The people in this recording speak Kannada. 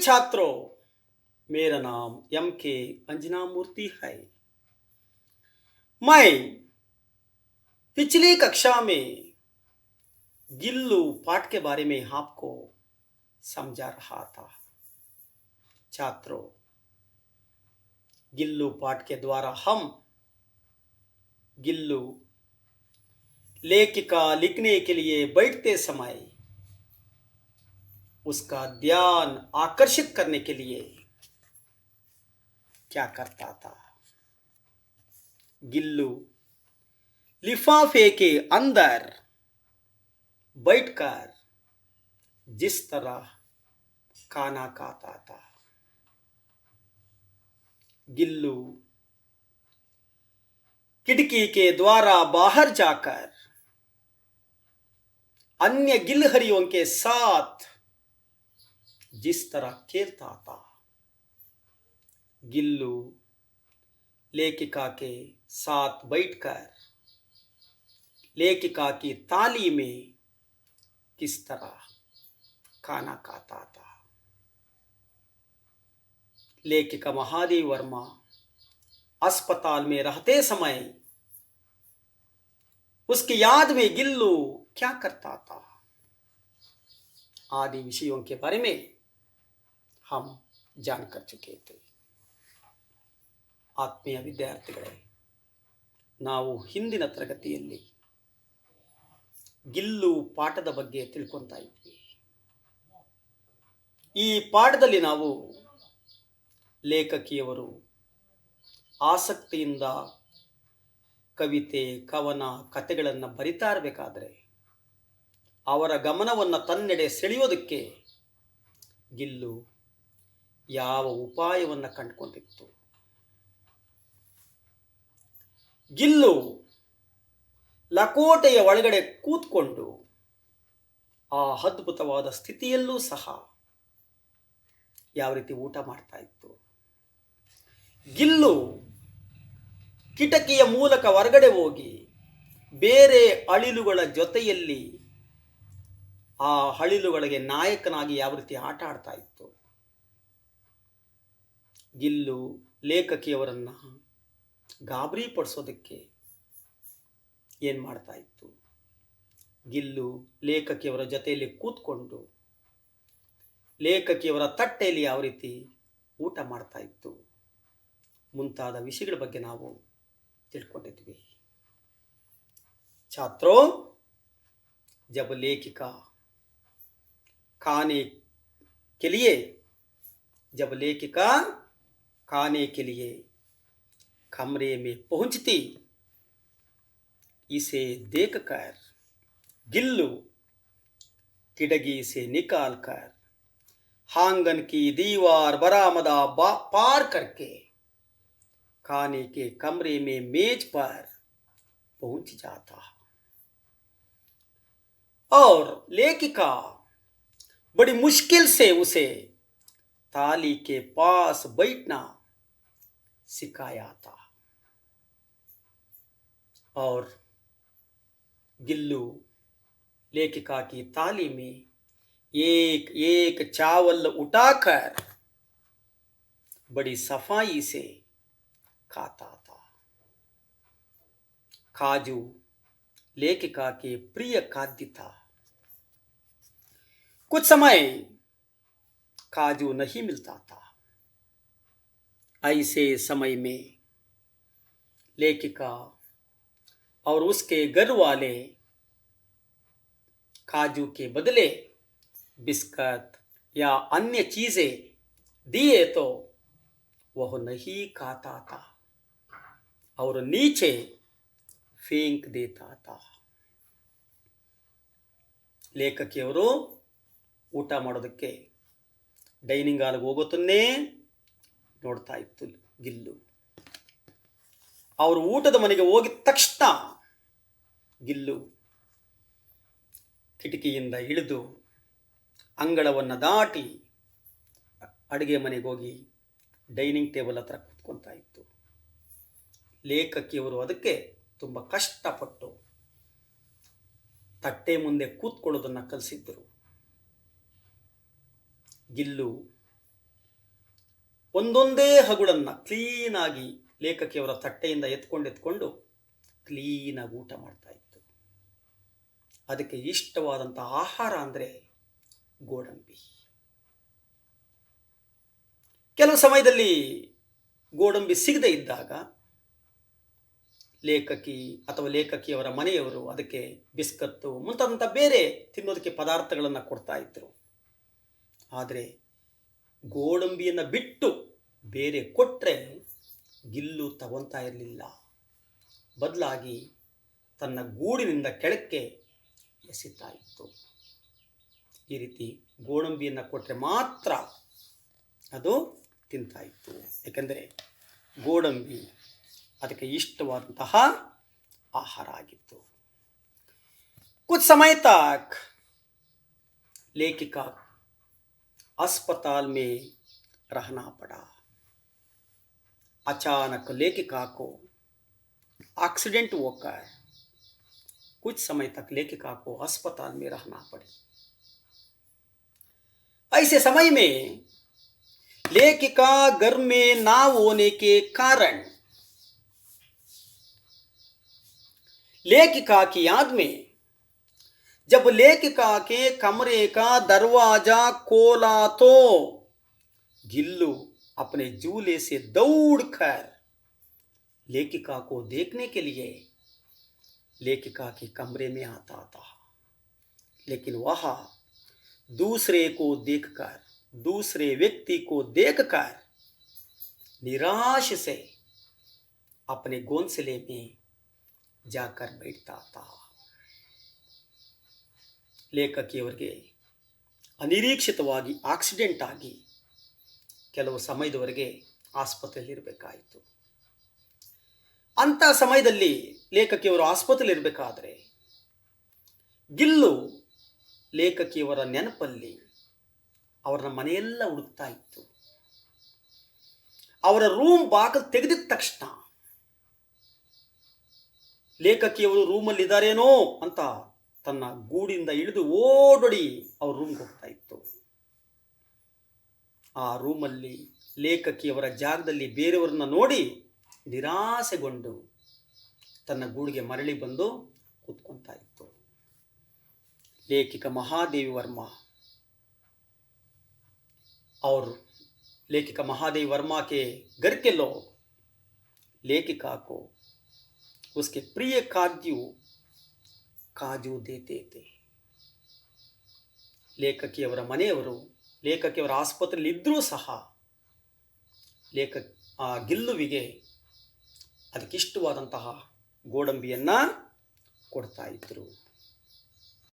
छात्रों, मेरा नाम एम के अंजना मूर्ति है। मैं पिछली कक्षा में गिल्लू पाठ के बारे में आपको समझा रहा था। छात्रों, गिल्लू पाठ के द्वारा हम गिल्लू लेखिका लिखने के लिए बैठते समय उसका ध्यान आकर्षित करने के लिए क्या करता था। गिल्लू लिफाफे के अंदर बैठकर जिस तरह खाना खाता था, गिल्लू खिड़की के द्वारा बाहर जाकर अन्य गिलहरियों के साथ जिस तरह खेलता था, गिल्लू लेखिका के साथ बैठकर लेखिका की थाली में किस तरह खाना खाता था। लेखिका महादेवी वर्मा अस्पताल में रहते समय उसकी याद में गिल्लू क्या करता था, आदि विषयों के बारे में हम जान कर चुके थे। ಆತ್ಮೀಯ ವಿದ್ಯಾರ್ಥಿಗಳೇ, ನಾವು ಹಿಂದಿನ ತರಗತಿಯಲ್ಲಿ ಗಿಲ್ಲು ಪಾಠದ ಬಗ್ಗೆ ತಿಳ್ಕೊತಾ ಇದ್ವಿ. ಈ ಪಾಠದಲ್ಲಿ ನಾವು ಲೇಖಕಿಯವರು ಆಸಕ್ತಿಯಿಂದ ಕವಿತೆ, ಕವನ, ಕಥೆಗಳನ್ನು ಬರಿತಾ ಇರಬೇಕಾದ್ರೆ ಅವರ ಗಮನವನ್ನು ತನ್ನೆಡೆ ಸೆಳೆಯೋದಕ್ಕೆ ಗಿಲ್ಲು ಯಾವ ಉಪಾಯವನ್ನು ಕಂಡುಕೊಂಡಿತ್ತು. ಗಿಲ್ಲು ಲಕೋಟೆಯ ಒಳಗಡೆ ಕೂತ್ಕೊಂಡು ಆ ಅದ್ಭುತವಾದ ಸ್ಥಿತಿಯಲ್ಲೂ ಸಹ ಯಾವ ರೀತಿ ಊಟ ಮಾಡ್ತಾ ಇತ್ತು. ಗಿಲ್ಲು ಕಿಟಕಿಯ ಮೂಲಕ ಹೊರಗಡೆ ಹೋಗಿ ಬೇರೆ ಅಳಿಲುಗಳ ಜೊತೆಯಲ್ಲಿ ಆ ಅಳಿಲುಗಳಿಗೆ ನಾಯಕನಾಗಿ ಯಾವ ರೀತಿ ಆಟ ಆಡ್ತಾ ಇತ್ತು. ಗಿಲ್ಲು ಲೇಖಕಿಯವರನ್ನ ಗಾಬರಿ ಪಡಿಸೋದಕ್ಕೆ ಏನು ಮಾಡ್ತಾ ಇತ್ತು. ಗಿಲ್ಲು ಲೇಖಕಿಯವರ ಜೊತೆಯಲ್ಲಿ ಕೂತ್ಕೊಂಡು ಲೇಖಕಿಯವರ ತಟ್ಟೆಯಲ್ಲಿ ಯಾವ ರೀತಿ ಊಟ ಮಾಡ್ತಾ ಇತ್ತು ಮುಂತಾದ ವಿಷಯಗಳ ಬಗ್ಗೆ ನಾವು ತಿಳ್ಕೊಂಡಿದ್ವಿ. छात्रों, जब लेखिका खाने के लिए कमरे में पहुंचती, इसे देखकर गिल्लू खिड़की से निकालकर आंगन की दीवार बरामदा पार करके खाने के कमरे में मेज पर पहुंच जाता और लेखिका बड़ी मुश्किल से उसे थाली के पास बैठना सिखाया था. और गिल्लू लेखिका की थाली में एक एक चावल उठाकर बड़ी सफाई से खाता था. काजू लेखिका के प्रिय खाद्य था. कुछ समय काजू नहीं मिलता था. ऐसे समय में लेखिका और उसके घर वाले काजू के बदले बिस्कुट या अन्य चीजें दिए तो वह नहीं खाता था और नीचे फेंक देता था. ಲೇಖಕಿಯವರು ಊಟ ಮಾಡೋದಕ್ಕೆ ಡೈನಿಂಗ್ ಹಾಲ್ಗೆ ಹೋಗೋತನ್ನೇ ನೋಡ್ತಾ ಇತ್ತು ಗಿಲ್ಲು. ಅವರು ಊಟದ ಮನೆಗೆ ಹೋಗಿದ ತಕ್ಷಣ ಗಿಲ್ಲು ಕಿಟಕಿಯಿಂದ ಇಳಿದು ಅಂಗಳವನ್ನು ದಾಟಿ ಅಡುಗೆ ಮನೆಗೆ ಹೋಗಿ ಡೈನಿಂಗ್ ಟೇಬಲ್ ಹತ್ರ ಕೂತ್ಕೊತಾ ಇತ್ತು. ಲೇಖಕಿಯವರು ಅದಕ್ಕೆ ತುಂಬ ಕಷ್ಟಪಟ್ಟು ತಟ್ಟೆ ಮುಂದೆ ಕೂತ್ಕೊಳ್ಳೋದನ್ನು ಕಲಿಸಿದ್ದರು. ಗಿಲ್ಲು ಒಂದೊಂದೇ ಹಗುಳನ್ನು ಕ್ಲೀನಾಗಿ ಲೇಖಕಿಯವರ ತಟ್ಟೆಯಿಂದ ಎತ್ಕೊಂಡು ಕ್ಲೀನಾಗಿ ಊಟ ಮಾಡ್ತಾ ಇತ್ತು. ಅದಕ್ಕೆ ಇಷ್ಟವಾದಂಥ ಆಹಾರ ಅಂದರೆ ಗೋಡಂಬಿ. ಕೆಲವು ಸಮಯದಲ್ಲಿ ಗೋಡಂಬಿ ಸಿಗದೇ ಇದ್ದಾಗ ಲೇಖಕಿ ಅಥವಾ ಲೇಖಕಿಯವರ ಮನೆಯವರು ಅದಕ್ಕೆ ಬಿಸ್ಕತ್ತು ಮುಂತಾದಂಥ ಬೇರೆ ತಿನ್ನೋದಕ್ಕೆ ಪದಾರ್ಥಗಳನ್ನು ಕೊಡ್ತಾ ಇದ್ದರು. ಆದರೆ ಗೋಡಂಬಿಯನ್ನು ಬಿಟ್ಟು ಬೇರೆ ಕೊಟ್ಟರೆ ಗಿಲ್ಲು ತಗೊತಾ ಇರಲಿಲ್ಲ. ಬದಲಾಗಿ ತನ್ನ ಗೂಡಿನಿಂದ ಕೆಳಕ್ಕೆ ಎಸಿತಾ ಇತ್ತು. ಈ ರೀತಿ ಗೋಡಂಬಿಯನ್ನು ಕೊಟ್ಟರೆ ಮಾತ್ರ ಅದು ತಿಂತಾ ಇತ್ತು. ಏಕೆಂದರೆ ಗೋಡಂಬಿ ಅದಕ್ಕೆ ಇಷ್ಟವಾದಂತಹ ಆಹಾರ ಆಗಿತ್ತು. कुछ समय तक लेखिका अस्पताल में रहना पड़ा. अचानक लेखिका को एक्सीडेंट होकर कुछ समय तक लेखिका को अस्पताल में रहना पड़ी. ऐसे समय में लेखिका घर में ना होने के कारण लेखिका की याद में जब लेखिका के कमरे का दरवाजा खोला तो गिल्लू अपने झूले से दौड़कर लेखिका को देखने के लिए लेखिका के कमरे में आता था. लेकिन वह दूसरे को देखकर, दूसरे व्यक्ति को देखकर निराश से अपने घोंसले में जाकर बैठता था. ಲೇಖಕಿಯವರಿಗೆ ಅನಿರೀಕ್ಷಿತವಾಗಿ ಆಕ್ಸಿಡೆಂಟ್ ಆಗಿ ಕೆಲವು ಸಮಯದವರೆಗೆ ಆಸ್ಪತ್ರೆಯಲ್ಲಿರಬೇಕಾಯಿತು. ಅಂಥ ಸಮಯದಲ್ಲಿ ಲೇಖಕಿಯವರು ಆಸ್ಪತ್ರೆಯಲ್ಲಿರಬೇಕಾದ್ರೆ ಗಿಲ್ಲು ಲೇಖಕಿಯವರ ನೆನಪಲ್ಲಿ ಅವರ ಮನೆಯೆಲ್ಲ ಹುಡುಕ್ತಾ ಇತ್ತು. ಅವರ ರೂಮ್ ಬಾಗಿಲು ತೆಗೆದಿದ್ದ ತಕ್ಷಣ ಲೇಖಕಿಯವರು ರೂಮಲ್ಲಿದ್ದಾರೇನೋ ಅಂತ ತನ್ನ ಗೂಡಿಂದ ಇಳಿದು ಓಡೋಡಿ ಅವ್ರ ರೂಮ್ಗೆ ಹೋಗ್ತಾ ಇತ್ತು. ಆ ರೂಮಲ್ಲಿ ಲೇಖಕಿಯವರ ಜಾಗದಲ್ಲಿ ಬೇರೆಯವರನ್ನ ನೋಡಿ ನಿರಾಸೆಗೊಂಡು ತನ್ನ ಗೂಡಿಗೆ ಮರಳಿ ಬಂದು ಕೂತ್ಕೊತಾ ಇತ್ತು. लेखिका महादेवी वर्मा और लेखिका महादेवी वर्मा के घर के लोग लेखिका को उसके प्रिय ಕಾಜು ದೇತೆ. ಲೇಖಕಿಯವರ ಮನೆಯವರು ಲೇಖಕಿಯವರ ಆಸ್ಪತ್ರೆಯಲ್ಲಿ ಇದ್ದರೂ ಸಹ ಗಿಲ್ಲುವಿಗೆ ಅದಕ್ಕಿಷ್ಟವಾದಂತಹ ಗೋಡಂಬಿಯನ್ನು ಕೊಡ್ತಾ ಇದ್ದರು.